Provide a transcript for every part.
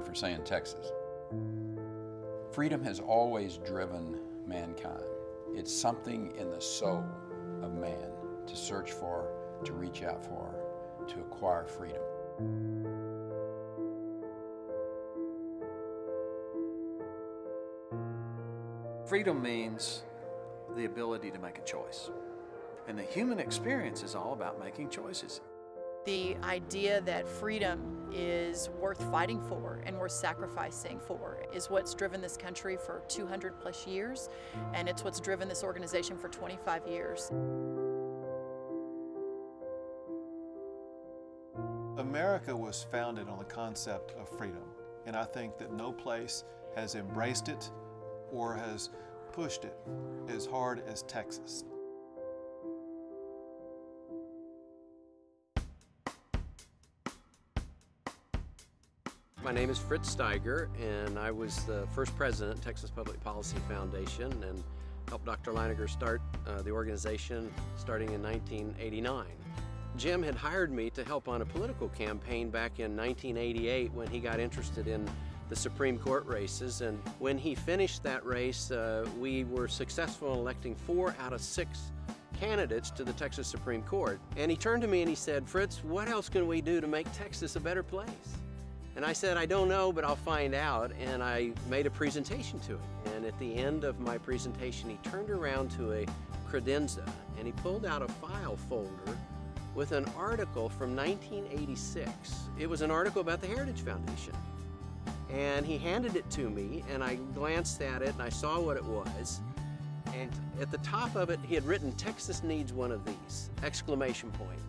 for saying Texas. Freedom has always driven mankind. It's something in the soul of man to search for, to reach out for, to acquire freedom. Freedom means the ability to make a choice. And the human experience is all about making choices. The idea that freedom is worth fighting for and worth sacrificing for is what's driven this country for 200 plus years, and it's what's driven this organization for 25 years. America was founded on the concept of freedom, and I think that no place has embraced it or has pushed it as hard as Texas. My name is Fritz Steiger, and I was the first president of Texas Public Policy Foundation and helped Dr. Leininger start the organization starting in 1989. Jim had hired me to help on a political campaign back in 1988 when he got interested in the Supreme Court races, and when he finished that race, we were successful in electing 4 out of 6 candidates to the Texas Supreme Court. And he turned to me and he said, "Fritz, what else can we do to make Texas a better place?" And I said, "I don't know, but I'll find out." And I made a presentation to him. And at the end of my presentation, he turned around to a credenza and he pulled out a file folder with an article from 1986. It was an article about the Heritage Foundation. And he handed it to me, and I glanced at it and I saw what it was. And at the top of it, he had written, "Texas needs one of these!" exclamation point.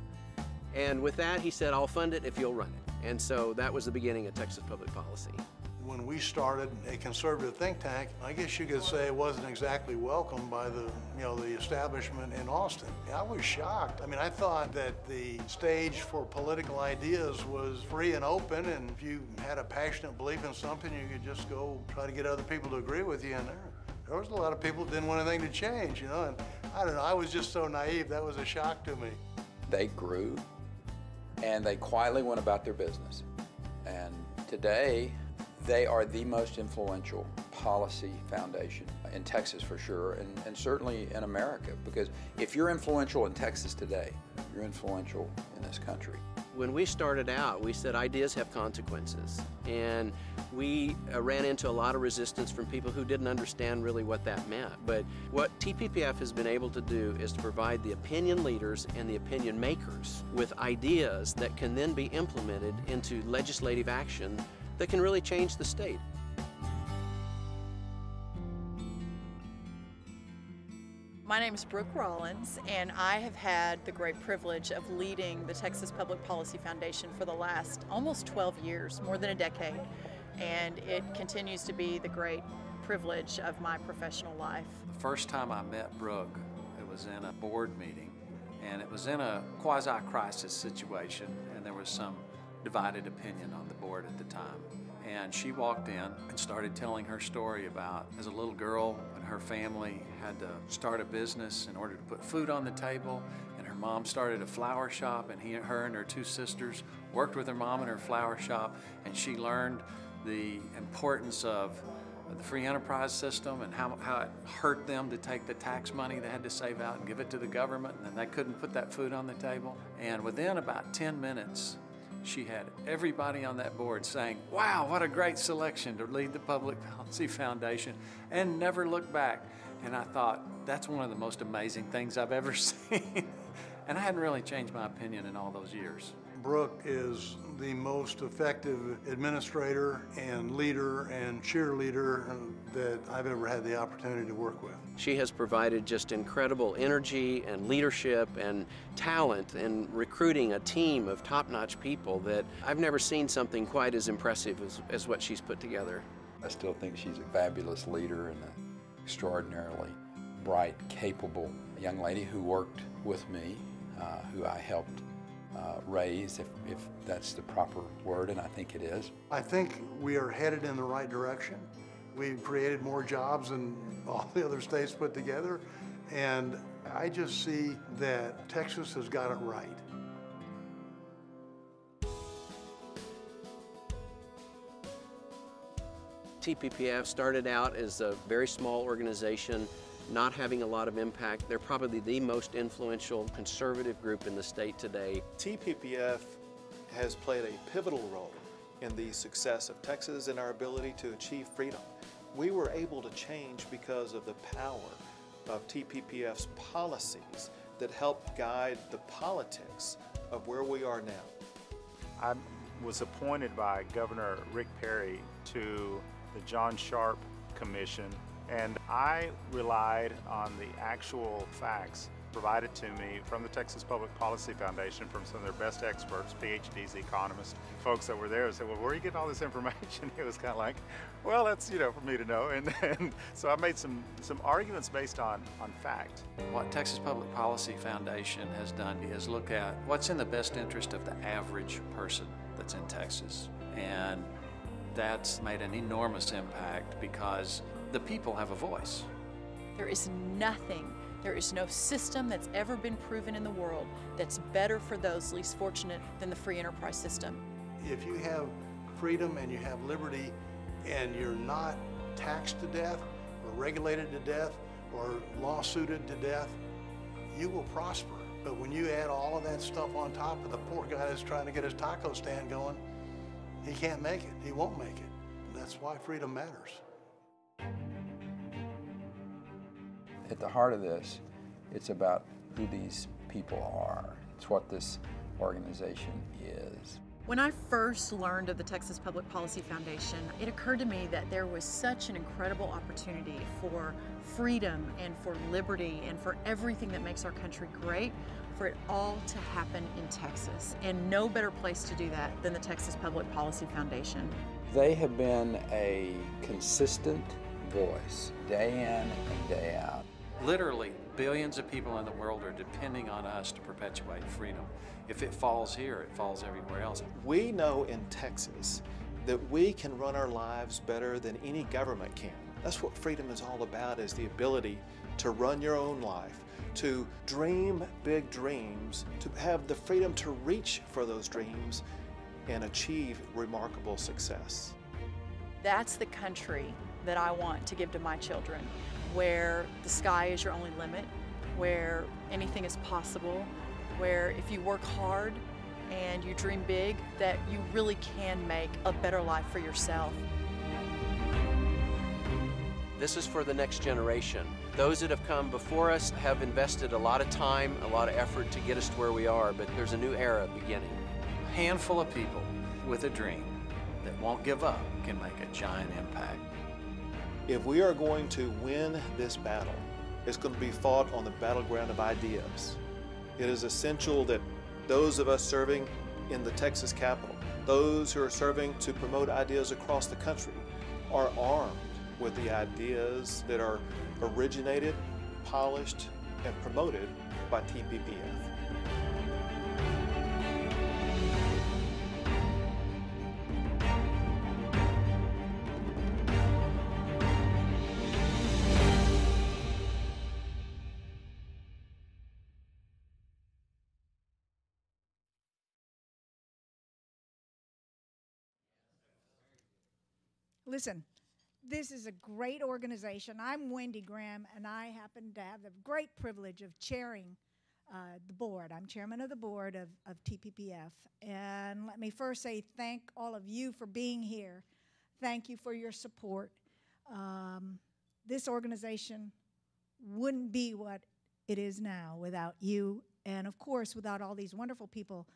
And with that, he said, "I'll fund it if you'll run it." And so that was the beginning of Texas Public Policy. When we started a conservative think tank, I guess you could say it wasn't exactly welcomed by the establishment in Austin. I was shocked. I mean, I thought that the stage for political ideas was free and open, and if you had a passionate belief in something, you could just go try to get other people to agree with you. And there was a lot of people who didn't want anything to change, and I don't know, I was just so naive. That was a shock to me. They grew, and they quietly went about their business. And today, they are the most influential policy foundation in Texas for sure, and certainly in America, because if you're influential in Texas today, you're influential in this country. When we started out, we said ideas have consequences, and we ran into a lot of resistance from people who didn't understand really what that meant. But what TPPF has been able to do is to provide the opinion leaders and the opinion makers with ideas that can then be implemented into legislative action that can really change the state. My name is Brooke Rollins, and I have had the great privilege of leading the Texas Public Policy Foundation for the last almost 12 years, more than a decade, and it continues to be the great privilege of my professional life. The first time I met Brooke, it was in a board meeting, and it was in a quasi-crisis situation, and there was some divided opinion on the board at the time. And she walked in and started telling her story about as a little girl and her family had to start a business in order to put food on the table, and her mom started a flower shop, and her and her 2 sisters worked with her mom in her flower shop, and she learned the importance of the free enterprise system and how it hurt them to take the tax money they had to save out and give it to the government, and then they couldn't put that food on the table. And within about 10 minutes, she had everybody on that board saying, "Wow, what a great selection to lead the Public Policy Foundation," and never looked back. And I thought, that's one of the most amazing things I've ever seen. And I hadn't really changed my opinion in all those years. Brooke is the most effective administrator and leader and cheerleader that I've ever had the opportunity to work with. She has provided just incredible energy and leadership and talent in recruiting a team of top-notch people that I've never seen something quite as impressive as what she's put together. I still think she's a fabulous leader and an extraordinarily bright, capable young lady who worked with me, who I helped raise, if that's the proper word, and I think it is. I think we are headed in the right direction. We've created more jobs than all the other states put together, and I just see that Texas has got it right. TPPF started out as a very small organization, not having a lot of impact. They're probably the most influential conservative group in the state today. TPPF has played a pivotal role in the success of Texas and our ability to achieve freedom. We were able to change because of the power of TPPF's policies that help guide the politics of where we are now. I was appointed by Governor Rick Perry to the John Sharp Commission, and I relied on the actual facts provided to me from the Texas Public Policy Foundation, from some of their best experts, PhDs, economists, folks that were there. I said, well, where are you getting all this information? It was kind of like, well, that's, for me to know. And so I made some arguments based on fact. What Texas Public Policy Foundation has done is look at what's in the best interest of the average person that's in Texas. And that's made an enormous impact because the people have a voice. There is nothing, there is no system that's ever been proven in the world that's better for those least fortunate than the free enterprise system. If you have freedom and you have liberty and you're not taxed to death or regulated to death or lawsuited to death, you will prosper. But when you add all of that stuff on top of the poor guy that's trying to get his taco stand going, he can't make it, he won't make it. And that's why freedom matters. At the heart of this, it's about who these people are. It's what this organization is. When I first learned of the Texas Public Policy Foundation, it occurred to me that there was such an incredible opportunity for freedom and for liberty and for everything that makes our country great, for it all to happen in Texas. And no better place to do that than the Texas Public Policy Foundation. They have been a consistent voice, day in and day out. Literally, billions of people in the world are depending on us to perpetuate freedom. If it falls here, it falls everywhere else. We know in Texas that we can run our lives better than any government can. That's what freedom is all about, is the ability to run your own life, to dream big dreams, to have the freedom to reach for those dreams and achieve remarkable success. That's the country that I want to give to my children, where the sky is your only limit, where anything is possible, where if you work hard and you dream big, that you really can make a better life for yourself. This is for the next generation. Those that have come before us have invested a lot of time, a lot of effort to get us to where we are, but there's a new era beginning. A handful of people with a dream that won't give up can make a giant impact. If we are going to win this battle, it's going to be fought on the battleground of ideas. It is essential that those of us serving in the Texas Capitol, those who are serving to promote ideas across the country, are armed with the ideas that are originated, polished, and promoted by TPPF. Listen, this is a great organization. I'm Wendy Graham, and I happen to have the great privilege of chairing the board. I'm chairman of the board of TPPF. And let me first say thank all of you for being here. Thank you for your support. This organization wouldn't be what it is now without you, and of course without all these wonderful people,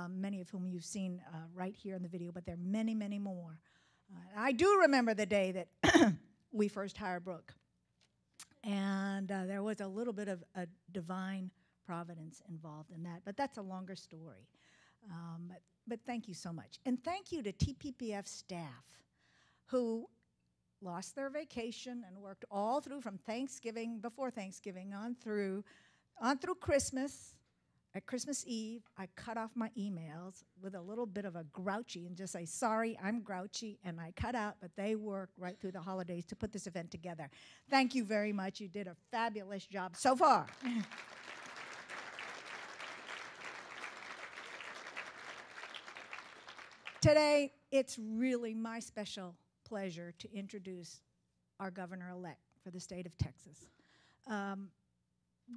many of whom you've seen right here in the video, but there are many, many more. I do remember the day that we first hired Brooke, and there was a little bit of a divine providence involved in that, but that's a longer story. But thank you so much. And thank you to TPPF staff who lost their vacation and worked all through from Thanksgiving, before Thanksgiving, on through Christmas. At Christmas Eve, I cut off my emails with a little bit of a grouchy and just say, sorry, I'm grouchy, and I cut out, but they worked right through the holidays to put this event together. Thank you very much. You did a fabulous job so far. Today, it's really my special pleasure to introduce our governor-elect for the state of Texas.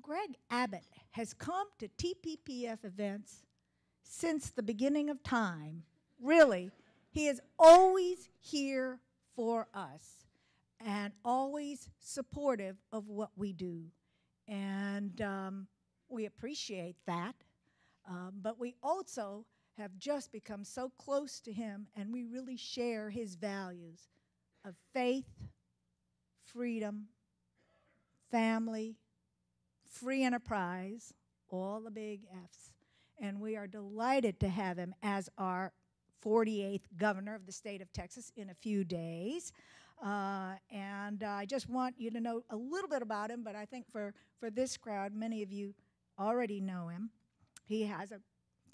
Greg Abbott has come to TPPF events since the beginning of time. Really, he is always here for us and always supportive of what we do. And we appreciate that. But we also have just become so close to him, and we really share his values of faith, freedom, family, free enterprise, all the big F's. And we are delighted to have him as our 48th governor of the state of Texas in a few days. And I just want you to know a little bit about him, but I think for this crowd, many of you already know him. He has a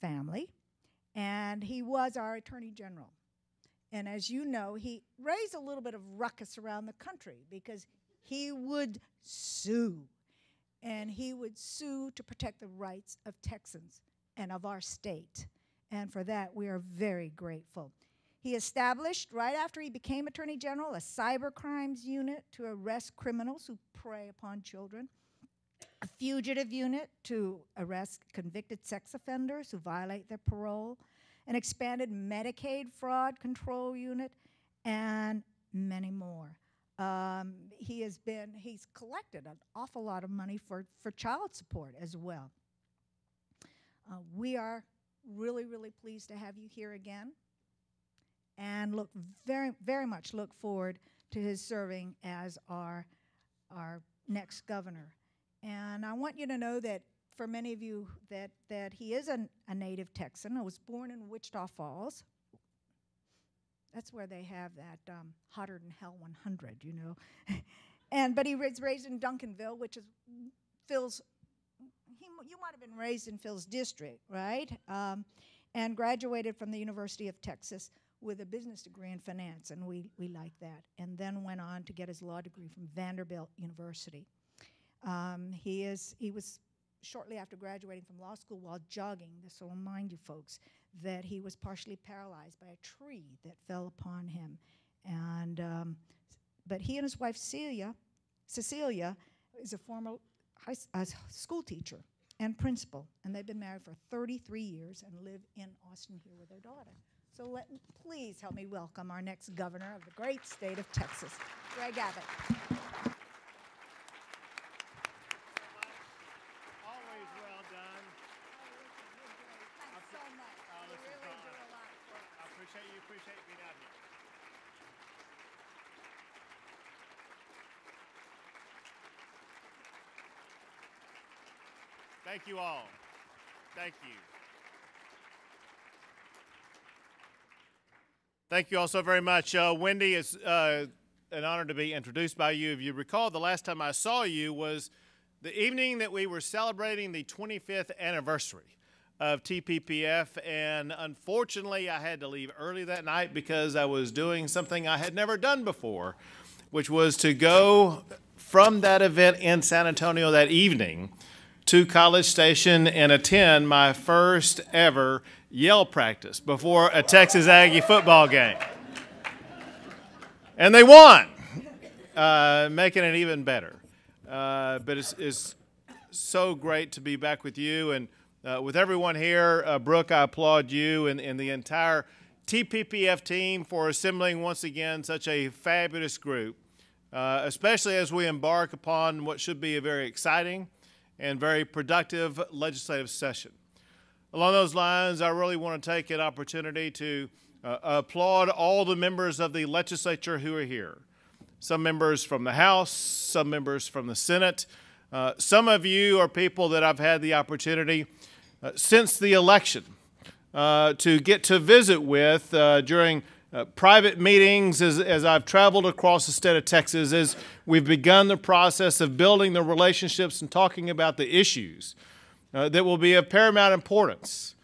family, and he was our Attorney General. And as you know, he raised a little bit of ruckus around the country because he would sue. And he would sue to protect the rights of Texans and of our state. And for that, we are very grateful. He established, right after he became Attorney General, a cyber crimes unit to arrest criminals who prey upon children, a fugitive unit to arrest convicted sex offenders who violate their parole, an expanded Medicaid fraud control unit, and many more. He's collected an awful lot of money for child support as well. We are really, really pleased to have you here again, and very much look forward to his serving as our next governor. And I want you to know that for many of you that he is a native Texan. I was born in Wichita Falls. That's where they have that hotter than hell 100, you know. But he was raised in Duncanville, which is Phil's. You might have been raised in Phil's district, right? And graduated from the University of Texas with a business degree in finance, and we like that. And then went on to get his law degree from Vanderbilt University. He was shortly after graduating from law school while jogging. This will remind you folks that he was partially paralyzed by a tree that fell upon him. And but he and his wife Cecilia is a former school teacher and principal, and they've been married for 33 years and live in Austin here with their daughter. So please help me welcome our next governor of the great state of Texas, Greg Abbott. Always well done. Thanks so much. You really do a lot for us. I appreciate being out here. Thank you all. Thank you. Thank you all so very much. Wendy, it's an honor to be introduced by you. If you recall, the last time I saw you was the evening that we were celebrating the 25th anniversary of TPPF, and unfortunately I had to leave early that night because I was doing something I had never done before, which was to go from that event in San Antonio that evening to College Station and attend my first ever yell practice before a Texas Aggie football game. And they won, making it even better. But it's so great to be back with you and with everyone here. Brooke, I applaud you and the entire TPPF team for assembling once again such a fabulous group, especially as we embark upon what should be a very exciting and very productive legislative session. Along those lines, I really want to take an opportunity to applaud all the members of the legislature who are here. Some members from the House, some members from the Senate. Some of you are people that I've had the opportunity since the election to get to visit with during private meetings as I've traveled across the state of Texas, as we've begun the process of building the relationships and talking about the issues that will be of paramount importance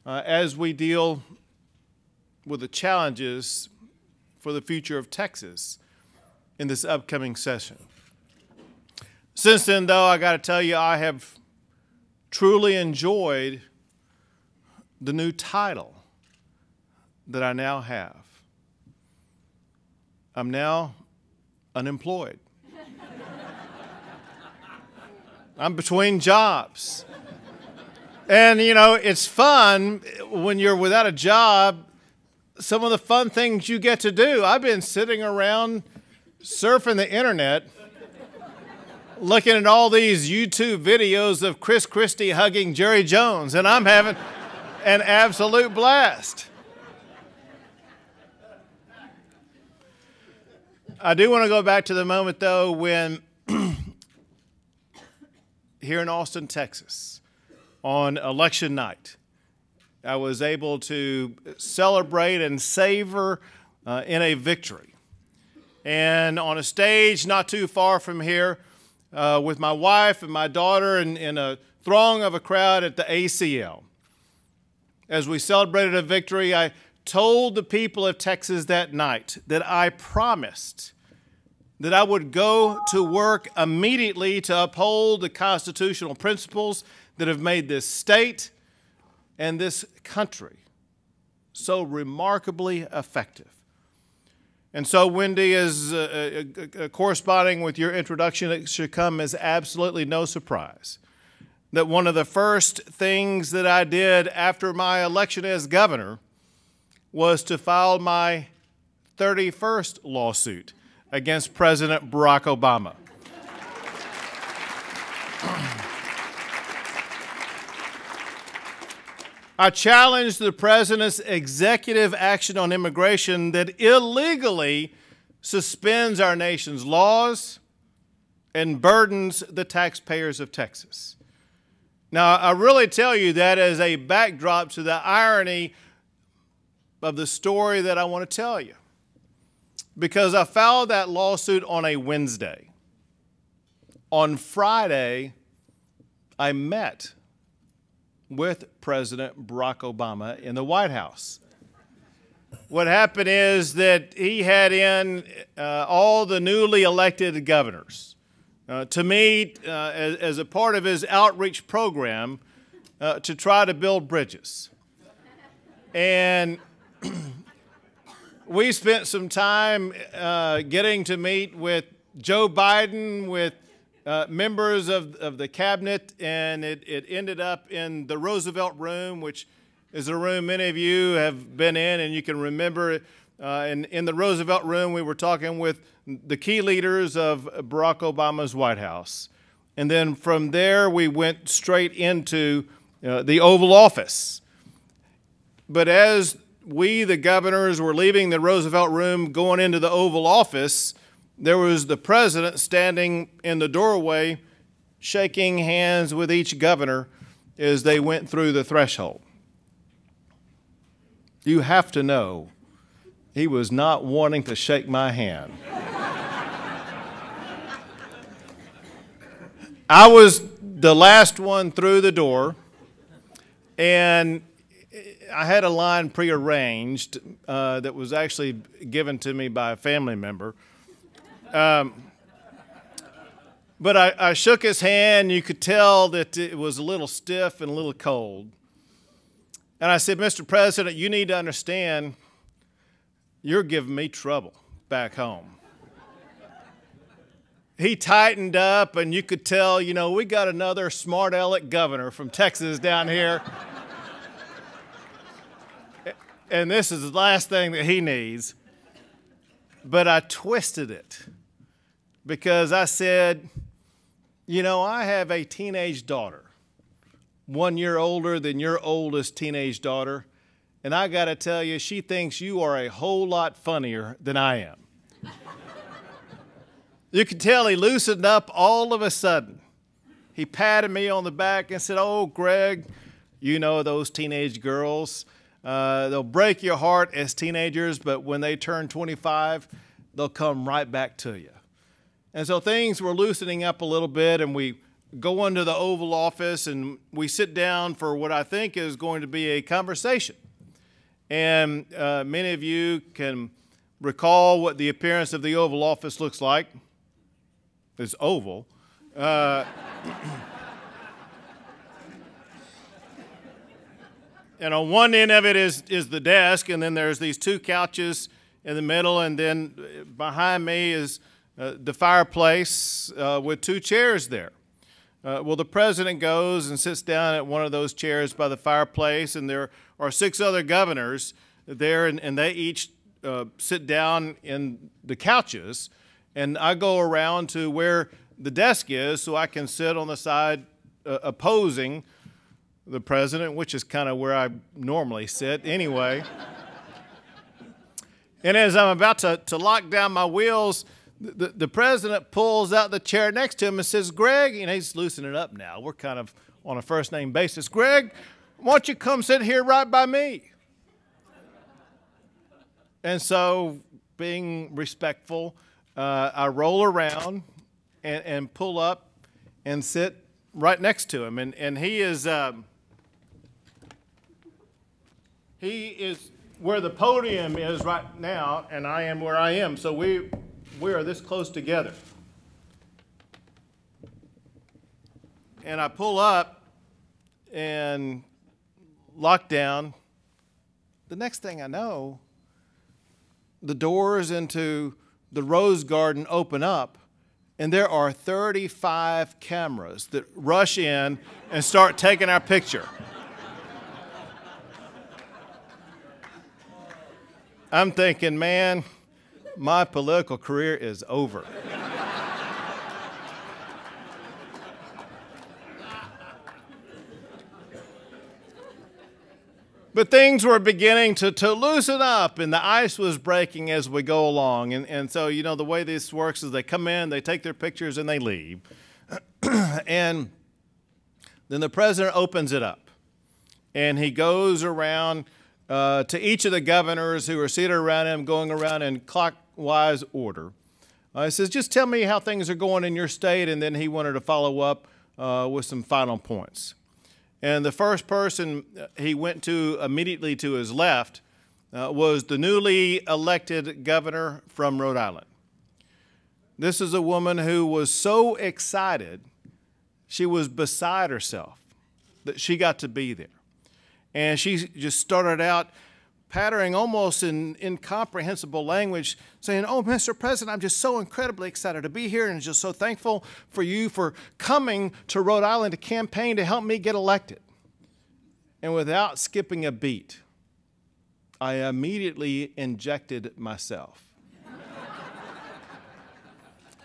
as we deal with the challenges for the future of Texas in this upcoming session. Since then, though, I got to tell you, I have truly enjoyed the new title that I now have. I'm now unemployed. I'm between jobs. And, you know, it's fun when you're without a job, some of the fun things you get to do. I've been sitting around surfing the internet, looking at all these YouTube videos of Chris Christie hugging Jerry Jones, and I'm having an absolute blast. I do want to go back to the moment, though, when here in Austin, Texas, on election night, I was able to celebrate and savor in a victory. And on a stage not too far from here, with my wife and my daughter in a throng of a crowd at the ACL. As we celebrated a victory, I told the people of Texas that night that I promised that I would go to work immediately to uphold the constitutional principles that have made this state and this country so remarkably effective. And so, Wendy, is corresponding with your introduction, it should come as absolutely no surprise that one of the first things that I did after my election as governor was to file my 31st lawsuit against President Barack Obama. I challenged the president's executive action on immigration that illegally suspends our nation's laws and burdens the taxpayers of Texas. Now, I really tell you that as a backdrop to the irony of the story that I want to tell you, because I filed that lawsuit on a Wednesday. On Friday, I met with President Barack Obama in the White House. What happened is that he had in all the newly elected governors to meet as a part of his outreach program to try to build bridges. And we spent some time getting to meet with Joe Biden, with members of the cabinet, and it ended up in the Roosevelt Room, which is a room many of you have been in and you can remember. And in the Roosevelt Room, we were talking with the key leaders of Barack Obama's White House. And then from there, we went straight into the Oval Office. But as we, the governors, were leaving the Roosevelt Room, going into the Oval Office, there was the president standing in the doorway, shaking hands with each governor as they went through the threshold. You have to know, he was not wanting to shake my hand. I was the last one through the door, and I had a line prearranged that was actually given to me by a family member. But I shook his hand. You could tell that it was a little stiff and a little cold. And I said, Mr. President, you need to understand you're giving me trouble back home. He tightened up, and you could tell, you know, we got another smart aleck governor from Texas down here. And this is the last thing that he needs. But I twisted it because I said, you know, I have a teenage daughter, 1 year older than your oldest teenage daughter, and I got to tell you, she thinks you are a whole lot funnier than I am. You could tell he loosened up all of a sudden. He patted me on the back and said, oh, Greg, you know those teenage girls. They'll break your heart as teenagers, but when they turn 25, they'll come right back to you. And so things were loosening up a little bit, and we go into the Oval Office, and we sit down for what I think is going to be a conversation. And many of you can recall what the appearance of the Oval Office looks like. It's oval. And on one end of it is the desk, and then there's these two couches in the middle, and then behind me is the fireplace with 2 chairs there. Well, the president goes and sits down at one of those chairs by the fireplace, and there are 6 other governors there, and they each sit down in the couches, and I go around to where the desk is so I can sit on the side opposing the president, which is kind of where I normally sit anyway. And as I'm about to lock down my wheels, the president pulls out the chair next to him and says, "Greg," and he's loosening it up now. We're kind of on a first-name basis. "Greg, why don't you come sit here right by me?" And so, being respectful, I roll around and pull up and sit right next to him. And he is where the podium is right now, and I am where I am. So we are this close together. And I pull up and lock down. The next thing I know, the doors into the Rose Garden open up, and there are 35 cameras that rush in and start taking our picture. I'm thinking, man, my political career is over. But things were beginning to loosen up, and the ice was breaking as we go along. And so, you know, the way this works is they come in, they take their pictures, and they leave. And then the president opens it up, and he goes around to each of the governors who are seated around him, going around in clockwise order. He says, "Just tell me how things are going in your state," and then he wanted to follow up with some final points. And the first person he went to immediately to his left was the newly elected governor from Rhode Island. This is a woman who was so excited, she was beside herself that she got to be there. And she just started out pattering almost in incomprehensible language, saying, "Oh, Mr. President, I'm just so incredibly excited to be here and just so thankful for you for coming to Rhode Island to campaign to help me get elected." And without skipping a beat, I immediately injected myself.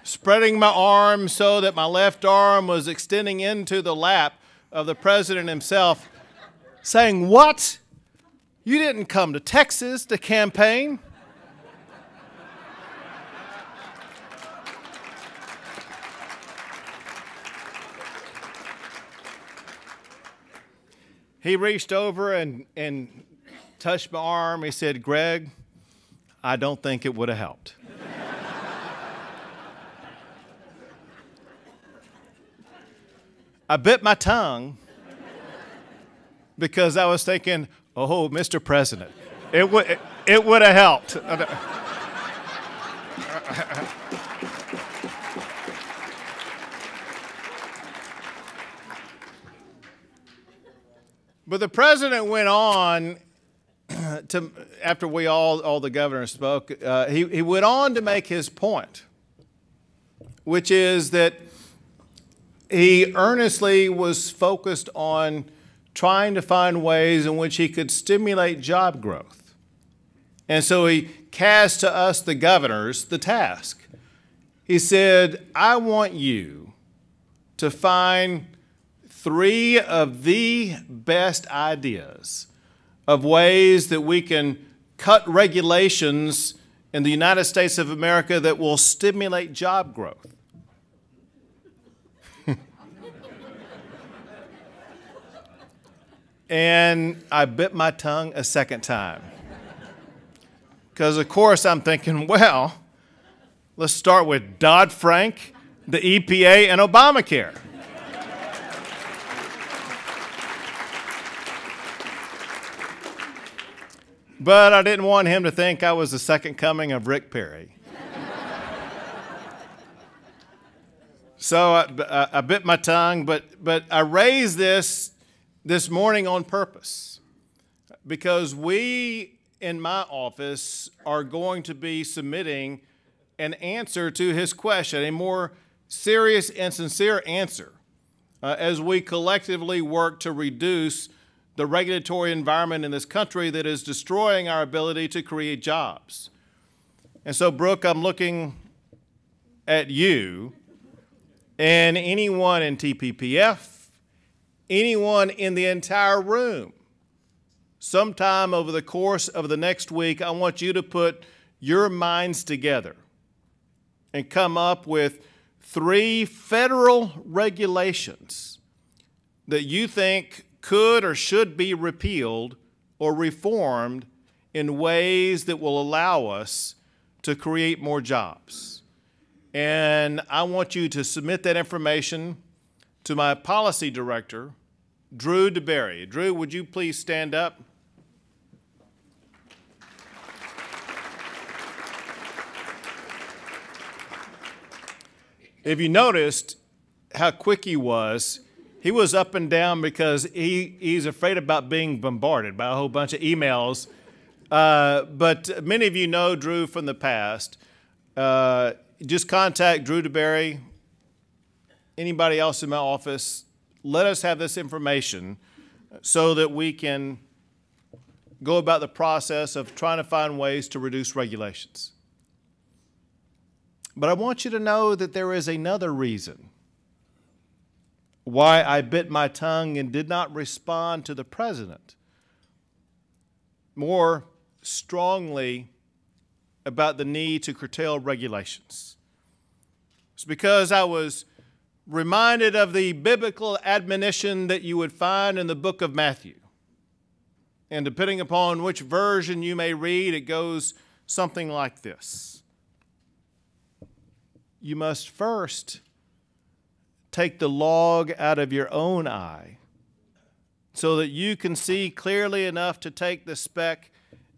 Spreading my arm so that my left arm was extending into the lap of the president himself, saying, "What? You didn't come to Texas to campaign?" He reached over and touched my arm. He said, "Greg, I don't think it would have helped." I bit my tongue because I was thinking, "Oh, Mr. President, it would have helped." But the president went on to, after all the governors spoke, he went on to make his point, which is that he earnestly was focused on trying to find ways in which he could stimulate job growth. And so he cast to us, the governors, the task. He said, "I want you to find 3 of the best ideas of ways that we can cut regulations in the United States of America that will stimulate job growth." And I bit my tongue a second time. Because, of course, I'm thinking, well, let's start with Dodd-Frank, the EPA, and Obamacare. But I didn't want him to think I was the second coming of Rick Perry. So I bit my tongue, but I raised this morning on purpose, because we in my office are going to be submitting an answer to his question, a more serious and sincere answer, as we collectively work to reduce the regulatory environment in this country that is destroying our ability to create jobs. And so, Brooke, I'm looking at you and anyone in TPPF, anyone in the entire room. Sometime over the course of the next week, I want you to put your minds together and come up with 3 federal regulations that you think could or should be repealed or reformed in ways that will allow us to create more jobs. And I want you to submit that information to my policy director, Drew DeBerry. Drew, would you please stand up? If you noticed how quick he was up and down because he's afraid about being bombarded by a whole bunch of emails. But many of you know Drew from the past. Just contact Drew DeBerry, anybody else in my office. Let us have this information so that we can go about the process of trying to find ways to reduce regulations. But I want you to know that there is another reason why I bit my tongue and did not respond to the president more strongly about the need to curtail regulations. It's because I was reminded of the biblical admonition that you would find in the book of Matthew. And depending upon which version you may read, it goes something like this. You must first take the log out of your own eye so that you can see clearly enough to take the speck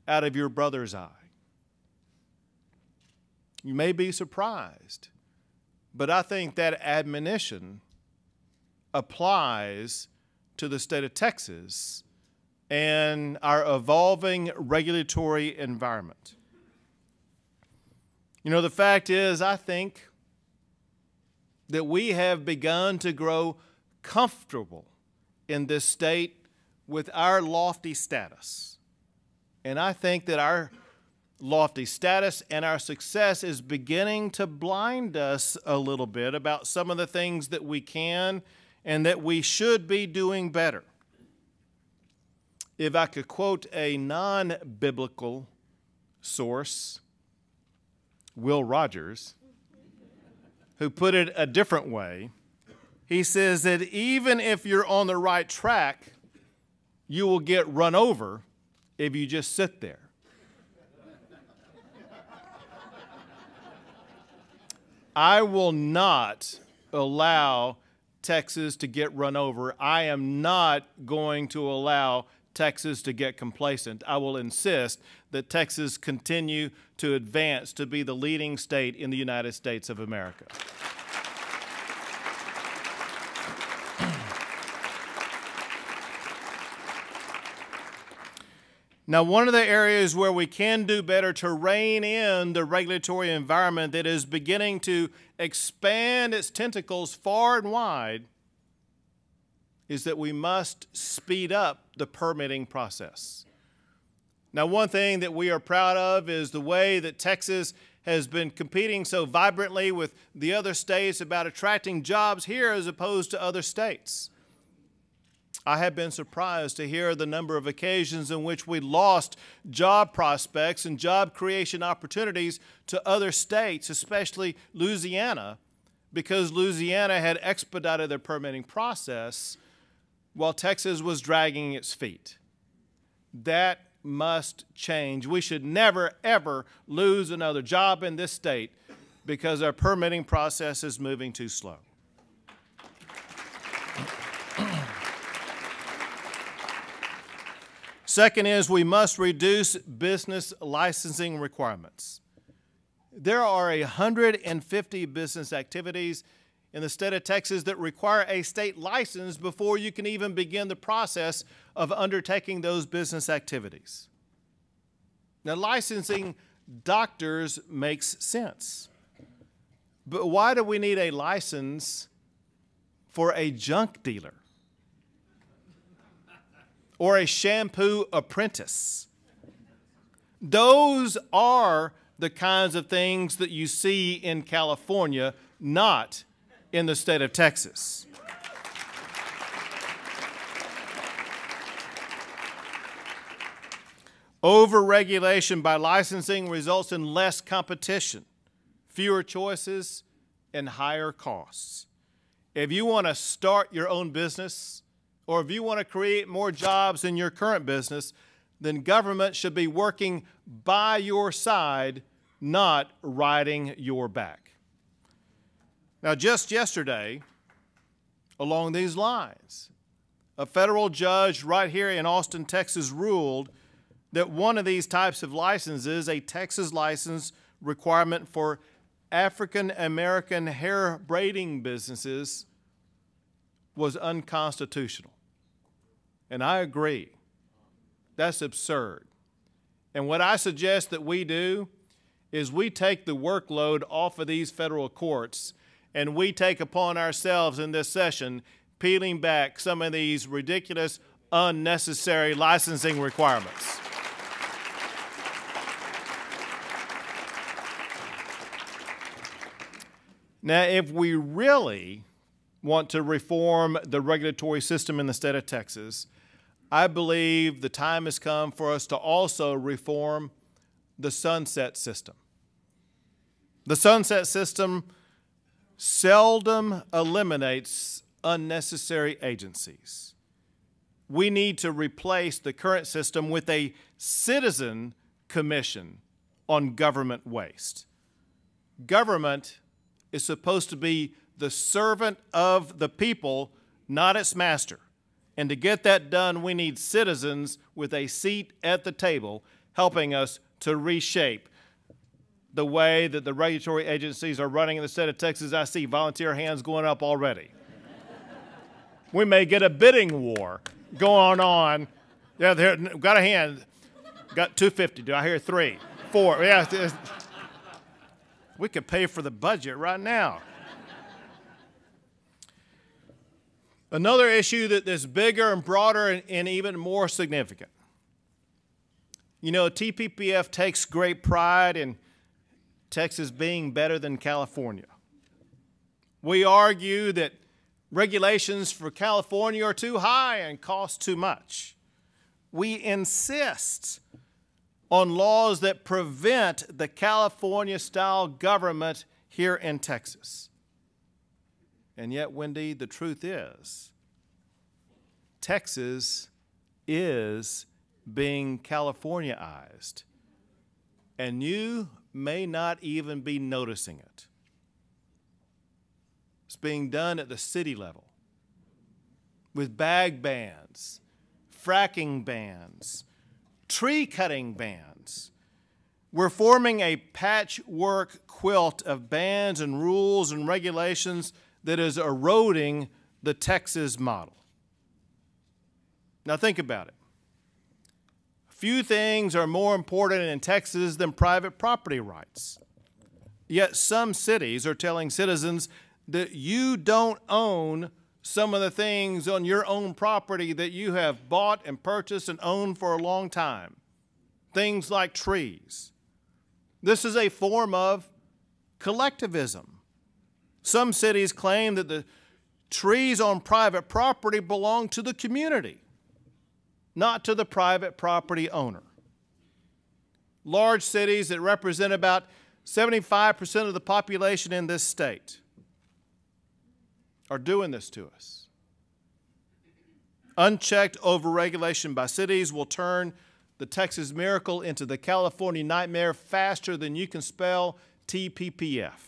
out of your brother's eye. You may be surprised, but I think that admonition applies to the state of Texas and our evolving regulatory environment. You know, the fact is, I think that we have begun to grow comfortable in this state with our lofty status. And I think that our lofty status and our success is beginning to blind us a little bit about some of the things that we can and that we should be doing better. If I could quote a non-biblical source, Will Rogers, who put it a different way, he says that even if you're on the right track, you will get run over if you just sit there. I will not allow Texas to get run over. I am not going to allow Texas to get complacent. I will insist that Texas continue to advance to be the leading state in the United States of America. Now, one of the areas where we can do better to rein in the regulatory environment that is beginning to expand its tentacles far and wide is that we must speed up the permitting process. Now, one thing that we are proud of is the way that Texas has been competing so vibrantly with the other states about attracting jobs here as opposed to other states. I have been surprised to hear the number of occasions in which we lost job prospects and job creation opportunities to other states, especially Louisiana, because Louisiana had expedited their permitting process while Texas was dragging its feet. That must change. We should never, ever lose another job in this state because our permitting process is moving too slow. Second is we must reduce business licensing requirements. There are 150 business activities in the state of Texas that require a state license before you can even begin the process of undertaking those business activities. Now, licensing doctors makes sense. But why do we need a license for a junk dealer or a shampoo apprentice? Those are the kinds of things that you see in California, not in the state of Texas. Overregulation by licensing results in less competition, fewer choices, and higher costs. If you want to start your own business, or if you want to create more jobs in your current business, then government should be working by your side, not riding your back. Now, just yesterday, along these lines, a federal judge right here in Austin, Texas, ruled that one of these types of licenses, a Texas license requirement for African American hair braiding businesses, was unconstitutional. And I agree. That's absurd. And what I suggest that we do is we take the workload off of these federal courts and we take upon ourselves in this session peeling back some of these ridiculous, unnecessary licensing requirements. Now, if we really want to reform the regulatory system in the state of Texas, I believe the time has come for us to also reform the sunset system. The sunset system seldom eliminates unnecessary agencies. We need to replace the current system with a citizen commission on government waste. Government is supposed to be the servant of the people, not its master. And to get that done, we need citizens with a seat at the table helping us to reshape the way that the regulatory agencies are running in the state of Texas. I see volunteer hands going up already. We may get a bidding war going on. Yeah, got a hand. Got 250. Do I hear 3, 4? Yeah. We could pay for the budget right now. Another issue that is bigger and broader and even more significant. You know, TPPF takes great pride in Texas being better than California. We argue that regulations for California are too high and cost too much. We insist on laws that prevent the California-style government here in Texas. And yet, Wendy, the truth is, Texas is being Californiaized, and you may not even be noticing it. It's being done at the city level with bag bans, fracking bans, tree cutting bans. We're forming a patchwork quilt of bans and rules and regulations that is eroding the Texas model. Now think about it. Few things are more important in Texas than private property rights. Yet some cities are telling citizens that you don't own some of the things on your own property that you have bought and purchased and owned for a long time. Things like trees. This is a form of collectivism. Some cities claim that the trees on private property belong to the community, not to the private property owner. Large cities that represent about 75% of the population in this state are doing this to us. Unchecked overregulation by cities will turn the Texas miracle into the California nightmare faster than you can spell TPPF.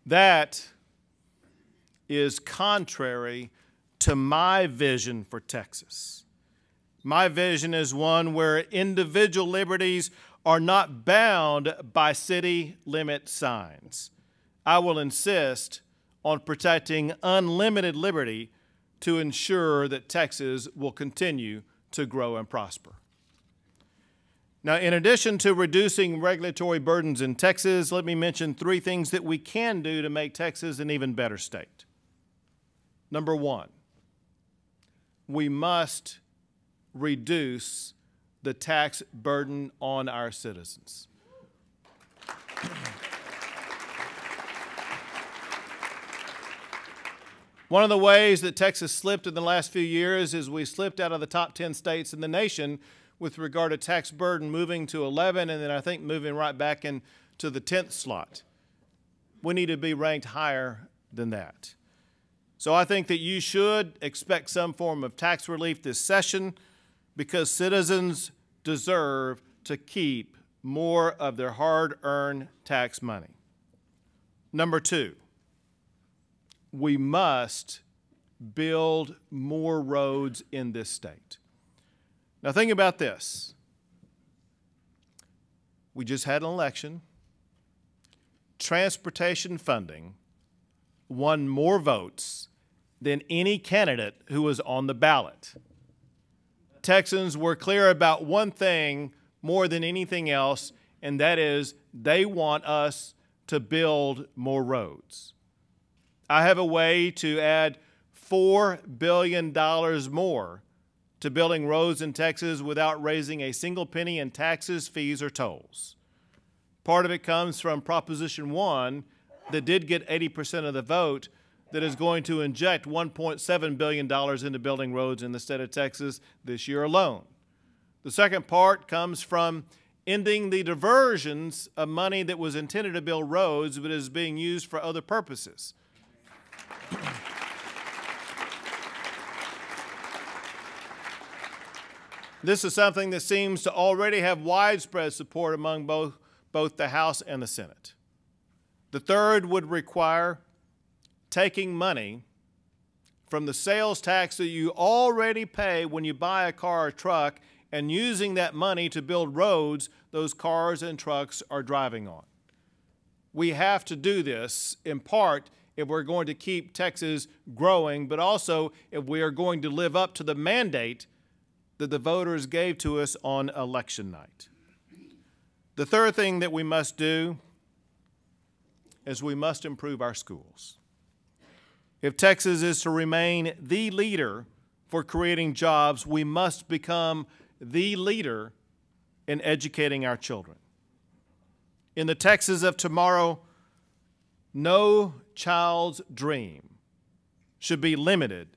That is contrary to my vision for Texas. My vision is one where individual liberties are not bound by city limit signs. I will insist on protecting unlimited liberty to ensure that Texas will continue to grow and prosper. Now, in addition to reducing regulatory burdens in Texas, let me mention 3 things that we can do to make Texas an even better state. Number 1, we must reduce the tax burden on our citizens. One of the ways that Texas slipped in the last few years is we slipped out of the top 10 states in the nation with regard to tax burden, moving to 11, and then I think moving right back into the 10th slot. We need to be ranked higher than that. So I think that you should expect some form of tax relief this session because citizens deserve to keep more of their hard-earned tax money. Number 2, we must build more roads in this state. Now think about this. We just had an election. Transportation funding won more votes than any candidate who was on the ballot. Texans were clear about one thing more than anything else, and that is they want us to build more roads. I have a way to add $4 billion more to building roads in Texas without raising a single penny in taxes, fees, or tolls. Part of it comes from Proposition 1 that did get 80% of the vote that is going to inject $1.7 billion into building roads in the state of Texas this year alone. The second part comes from ending the diversions of money that was intended to build roads but is being used for other purposes. This is something that seems to already have widespread support among both the House and the Senate. The third would require taking money from the sales tax that you already pay when you buy a car or truck and using that money to build roads those cars and trucks are driving on. We have to do this in part if we're going to keep Texas growing, but also if we are going to live up to the mandate that the voters gave to us on election night. The third thing that we must do is we must improve our schools. If Texas is to remain the leader for creating jobs, we must become the leader in educating our children. In the Texas of tomorrow, no child's dream should be limited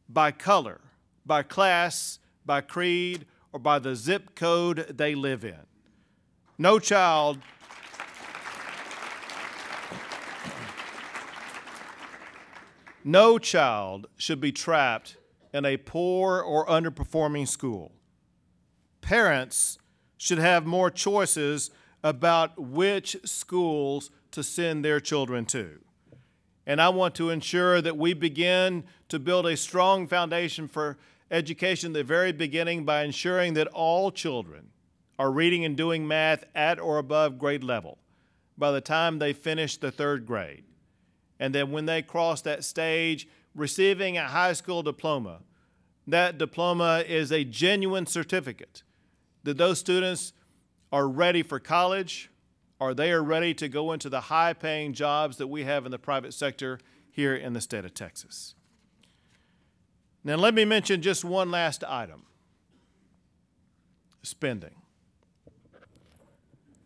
by color, by class, by creed, or by the zip code they live in. No child should be trapped in a poor or underperforming school. Parents should have more choices about which schools to send their children to. And I want to ensure that we begin to build a strong foundation for education at the very beginning by ensuring that all children are reading and doing math at or above grade level by the time they finish the 3rd grade. And then when they cross that stage, receiving a high school diploma, that diploma is a genuine certificate that those students are ready for college or they are ready to go into the high-paying jobs that we have in the private sector here in the state of Texas. Now let me mention just one last item, spending.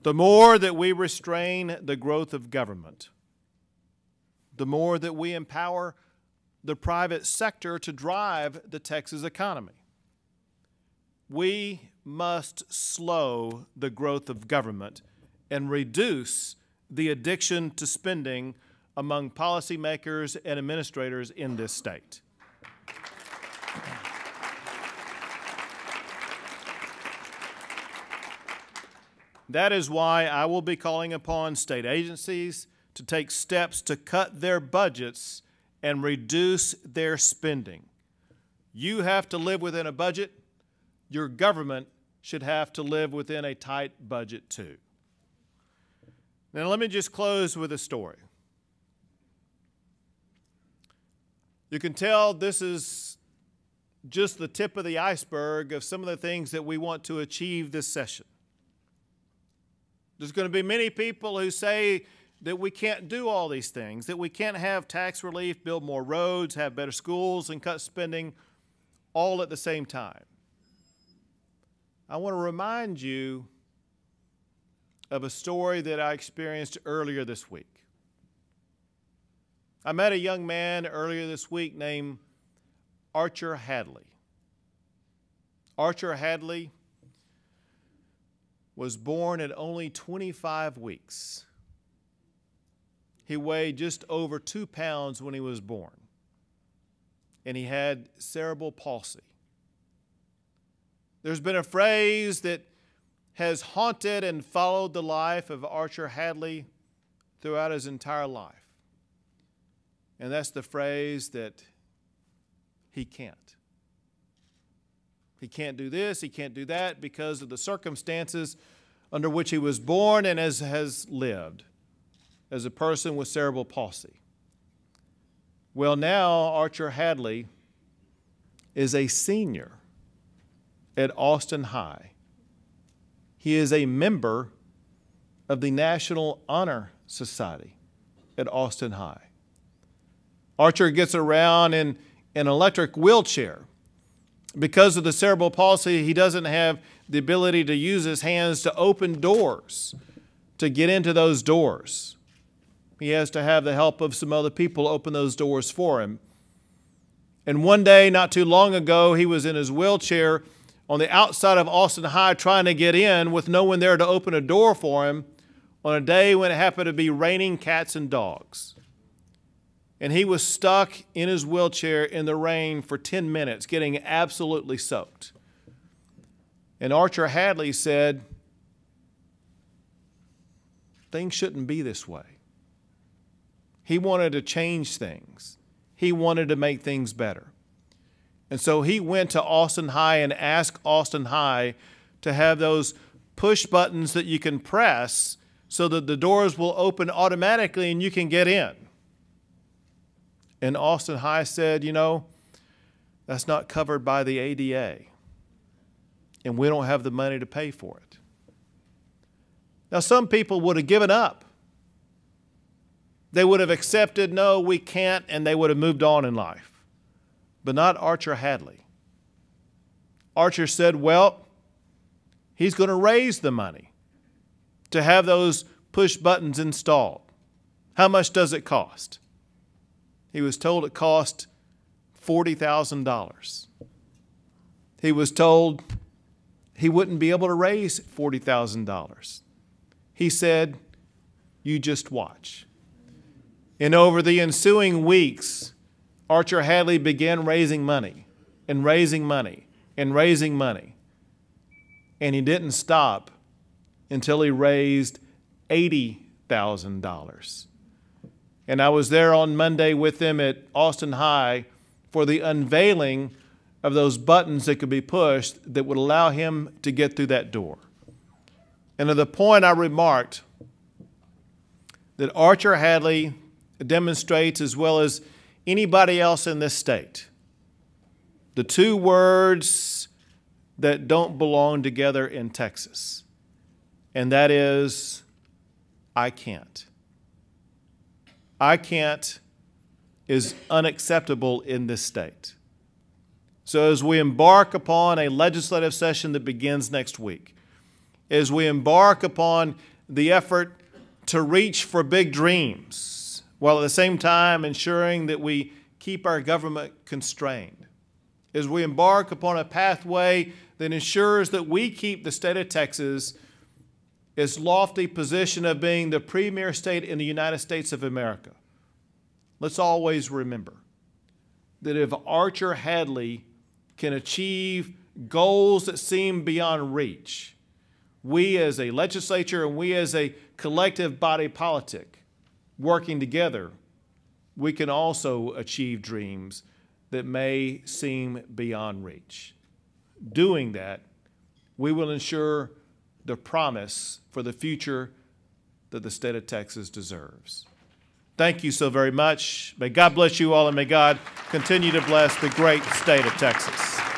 The more that we restrain the growth of government, the more that we empower the private sector to drive the Texas economy. We must slow the growth of government and reduce the addiction to spending among policymakers and administrators in this state. That is why I will be calling upon state agencies to take steps to cut their budgets and reduce their spending. You have to live within a budget. Your government should have to live within a tight budget too. Now let me just close with a story. You can tell this is just the tip of the iceberg of some of the things that we want to achieve this session. There's going to be many people who say that we can't do all these things, that we can't have tax relief, build more roads, have better schools, and cut spending all at the same time. I want to remind you of a story that I experienced earlier this week. I met a young man earlier this week named Archer Hadley. Archer Hadley was born at only 25 weeks. He weighed just over 2 pounds when he was born, and he had cerebral palsy. There's been a phrase that has haunted and followed the life of Archer Hadley throughout his entire life, and that's the phrase that he can't. He can't do this, he can't do that because of the circumstances under which he was born and has lived as a person with cerebral palsy. Well, now Archer Hadley is a senior at Austin High. He is a member of the National Honor Society at Austin High. Archer gets around in an electric wheelchair. Because of the cerebral palsy, he doesn't have the ability to use his hands to open doors, to get into those doors. He has to have the help of some other people open those doors for him. And one day, not too long ago, he was in his wheelchair on the outside of Austin High trying to get in with no one there to open a door for him on a day when it happened to be raining cats and dogs. And he was stuck in his wheelchair in the rain for 10 minutes, getting absolutely soaked. And Archer Hadley said, things shouldn't be this way. He wanted to change things. He wanted to make things better. And so he went to Austin High and asked Austin High to have those push buttons that you can press so that the doors will open automatically and you can get in. And Austin High said, you know, that's not covered by the ADA, and we don't have the money to pay for it. Now, some people would have given up. They would have accepted, no, we can't, and they would have moved on in life. But not Archer Hadley. Archer said, well, he's going to raise the money to have those push buttons installed. How much does it cost? He was told it cost $40,000. He was told he wouldn't be able to raise $40,000. He said, you just watch. And over the ensuing weeks, Archer Hadley began raising money and raising money and raising money. And he didn't stop until he raised $80,000. And I was there on Monday with them at Austin High for the unveiling of those buttons that could be pushed that would allow him to get through that door. And at the point I remarked that Archer Hadley demonstrates, as well as anybody else in this state, the two words that don't belong together in Texas, and that is, I can't. I can't is unacceptable in this state. So as we embark upon a legislative session that begins next week, as we embark upon the effort to reach for big dreams, while at the same time ensuring that we keep our government constrained, as we embark upon a pathway that ensures that we keep the state of Texas its lofty position of being the premier state in the United States of America, let's always remember that if Archer Hadley can achieve goals that seem beyond reach, we as a legislature and we as a collective body politic working together, we can also achieve dreams that may seem beyond reach. Doing that, we will ensure the promise for the future that the state of Texas deserves. thank you so very much. May God bless you all, and may God continue to bless the great state of Texas.